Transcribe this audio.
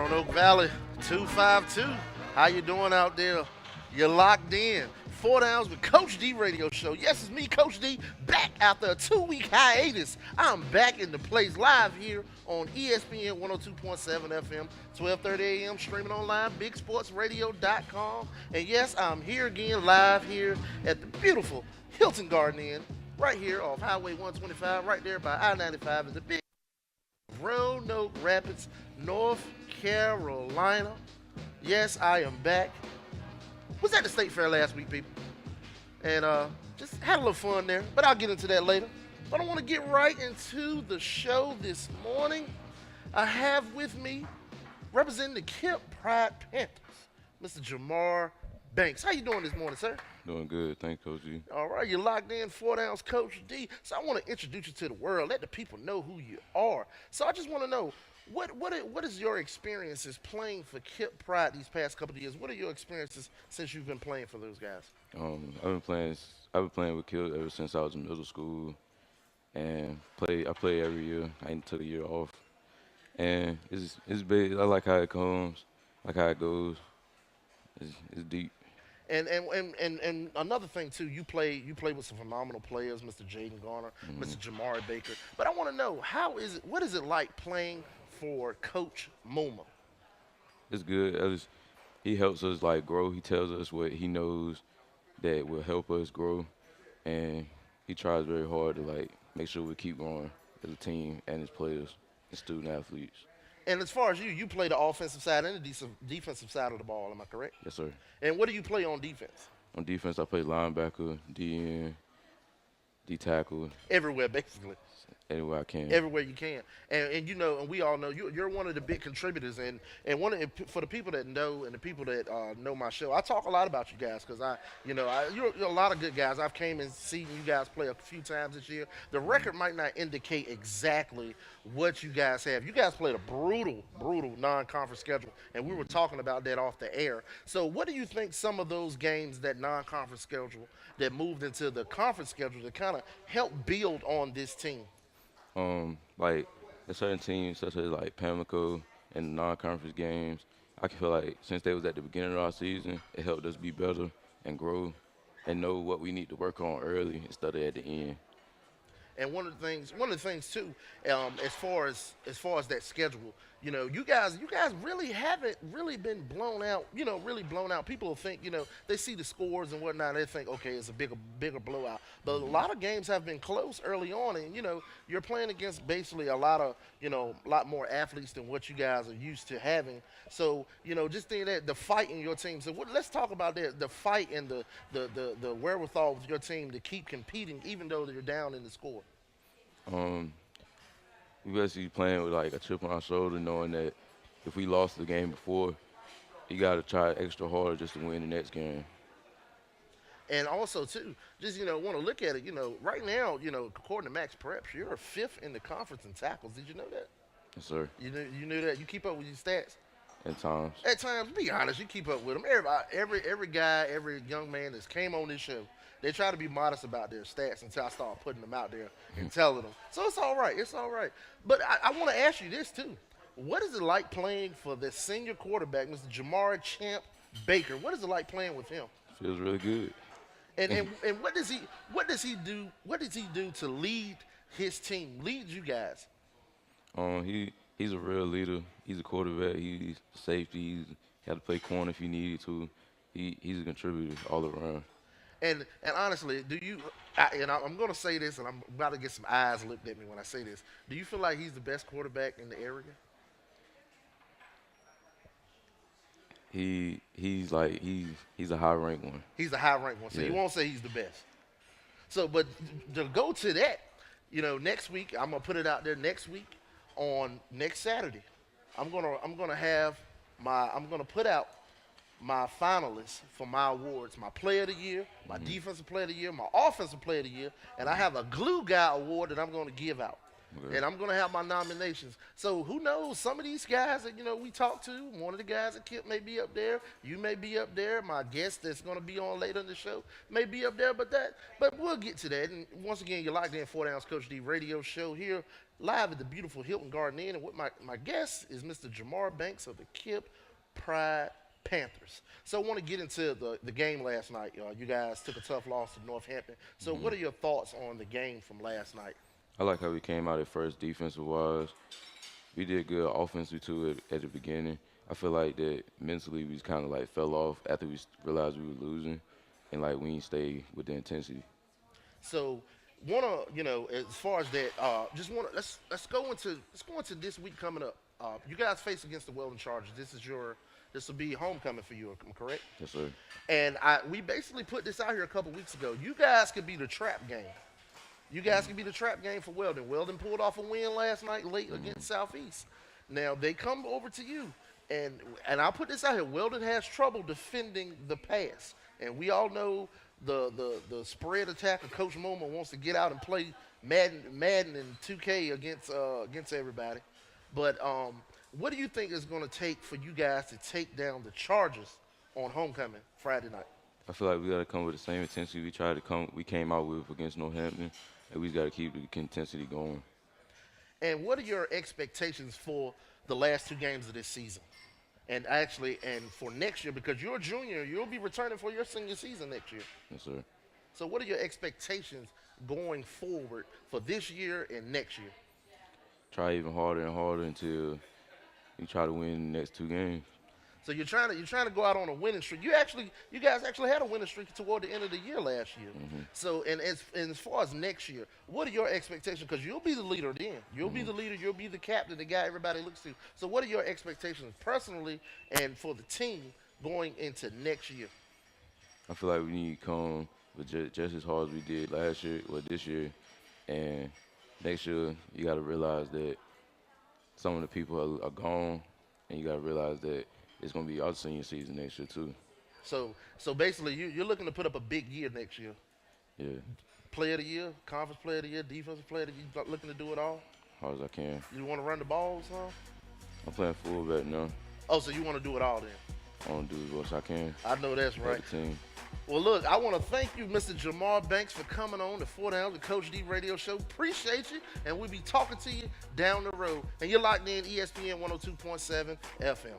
Roanoke Valley 252. How you doing out there? You're locked in. 4 Downs with Coach D radio show. Yes, it's me, Coach D, back after a 2 week hiatus. I'm back in the place live here on ESPN 102.7 FM, 12:30 a.m. streaming online, bigsportsradio.com. And yes, I'm here again live here at the beautiful Hilton Garden Inn, right here off Highway 125, right there by I-95 is the big Roanoke Rapids, North Carolina. Yes, I am back. Was at the state fair last week, people, and just had a little fun there. But I'll get into that later. But I want to get right into the show this morning. I have with me, representing the Kipp Pride Panthers, Mr. Jamar Banks. How you doing this morning, sir? Doing good, thanks, Coach G. All right, you're locked in, 4 Downs Coach D. So I want to introduce you to the world, let the people know who you are. So I just want to know, what is your experiences playing for Kipp Pride these past couple of years? What are your experiences since you've been playing for those guys? I've been playing with Kill ever since I was in middle school, and I play every year. I ain't took a year off, and it's big. I like how it comes, like how it goes. It's deep. And another thing too, you play with some phenomenal players, Mr. Jaden Garner, Mr. Jamar Baker. But I want to know, what is it like playing for Coach Muma? It's good. He helps us like grow. He tells us what he knows that will help us grow, and he tries very hard to like make sure we keep growing as a team and as players and student athletes. And as far as you play the offensive side and the defensive side of the ball, am I correct? Yes, sir. And what do you play on defense? On defense, I play linebacker, DN, D tackle, Everywhere, basically. anywhere I can. Everywhere you can. And you know, and we all know you're one of the big contributors. For the people that know and the people that know my show, I talk a lot about you guys because you're a lot of good guys. I've came and seen you guys play a few times this year. The record might not indicate exactly what you guys have. You guys played a brutal non-conference schedule, and we were talking about that off the air. So what do you think some of those games, that non-conference schedule that moved into the conference schedule, to kind of help build on this team? Like there's certain teams such as like Pamlico and the non-conference games, I can feel like since they was at the beginning of our season, it helped us be better and grow and know what we need to work on early instead of at the end. And one of the things too, as far as that schedule, you guys really haven't really been blown out. Really blown out. People will think, they see the scores and whatnot, they think, okay, it's a bigger blowout. But a lot of games have been close early on, and you're playing against basically a lot more athletes than what you guys are used to having. So just think that the fight in your team. So let's talk about that, the fight and the wherewithal of your team to keep competing, even though you're down in the score. Um, we basically playing with like a chip on our shoulder, knowing that if we lost the game before, you got to try extra hard just to win the next game. And also too, just want to look at it. Right now, according to Max Preps, you're fifth in the conference in tackles. Did you know that? Yes, sir. You knew that. You keep up with your stats. At times. At times, be honest, you keep up with them. Every guy, every young man that's came on this show, they try to be modest about their stats until I start putting them out there and telling them. So it's all right. It's all right. But I want to ask you this too. What is it like playing for the senior quarterback, Mr. Jamar Champ Baker? What is it like playing with him? Feels really good. And what does he do to lead his team, lead you guys? He's a real leader. He's a quarterback. He's safety. He had to play corner if he needed to. He's a contributor all around. And honestly, I'm going to say this, and I'm about to get some eyes looked at me when I say this. Do you feel like he's the best quarterback in the area? He's a high ranked one. He's a high ranked one, so Yeah. you won't say he's the best. So, but to go to that, next week I'm gonna put it out there. Next week, on next Saturday, I'm gonna put out my finalists for my awards: my Player of the Year, my Defensive Player of the Year, my Offensive Player of the Year, and I have a Glue Guy award that I'm gonna give out. Okay. And I'm going to have my nominations. So who knows? Some of these guys that, we talked to, one of the guys at Kipp may be up there. You may be up there. My guest that's going to be on later in the show may be up there. But we'll get to that. And once again, you're locked in 4 Downs Coach D radio show here live at the beautiful Hilton Garden Inn. And with my guest is Mr. Jamar Banks of the Kipp Pride Panthers. So I want to get into the game last night. You guys took a tough loss to Northampton. So what are your thoughts on the game from last night? I like how we came out at first defensive wise. We did good offensively too at the beginning. I feel like that mentally we kind of like fell off after we realized we were losing, and like we didn't stay with the intensity. So, as far as that, just wanna let's go into this week coming up. You guys face against the Weldon Chargers. This will be homecoming for you. Am I correct? Yes, sir. And we basically put this out here a couple weeks ago. You guys could be the trap game. You guys could be the trap game for Weldon. Weldon pulled off a win last night late against Southeast. Now they come over to you, and I'll put this out here. Weldon has trouble defending the pass, and we all know the spread attack of Coach Moma wants to get out and play Madden and 2K against everybody. But what do you think is going to take for you guys to take down the Chargers on homecoming Friday night? I feel like we got to come with the same intensity we came out with against Northampton, and we got to keep the intensity going. And what are your expectations for the last two games of this season? And for next year, because you're a junior, you'll be returning for your senior season next year. Yes, sir. So what are your expectations going forward for this year and next year? Try even harder and harder until we try to win the next two games. So you're trying to go out on a winning streak. You guys actually had a winning streak toward the end of the year last year. So and as far as next year, what are your expectations? Because you'll be the leader then. You'll be the leader. You'll be the captain, the guy everybody looks to. So what are your expectations personally and for the team going into next year? I feel like we need to come with just as hard as we did last year or this year, and next year you got to realize that some of the people are gone, and you got to realize that it's going to be our senior season next year, too. So basically, you're looking to put up a big year next year. Yeah, Player of the year, conference player of the year, defensive player of the year. You looking to do it all? hard as I can. You want to run the balls, huh? I'm playing fullback now. Oh, so you want to do it all then? I want to do as much as I can. I know that's for right. the team. Well, look, I want to thank you, Mr. Jamar Banks, for coming on the 4 Downs with Coach D radio show. Appreciate you, and we'll be talking to you down the road. And you're locked in ESPN 102.7 FM.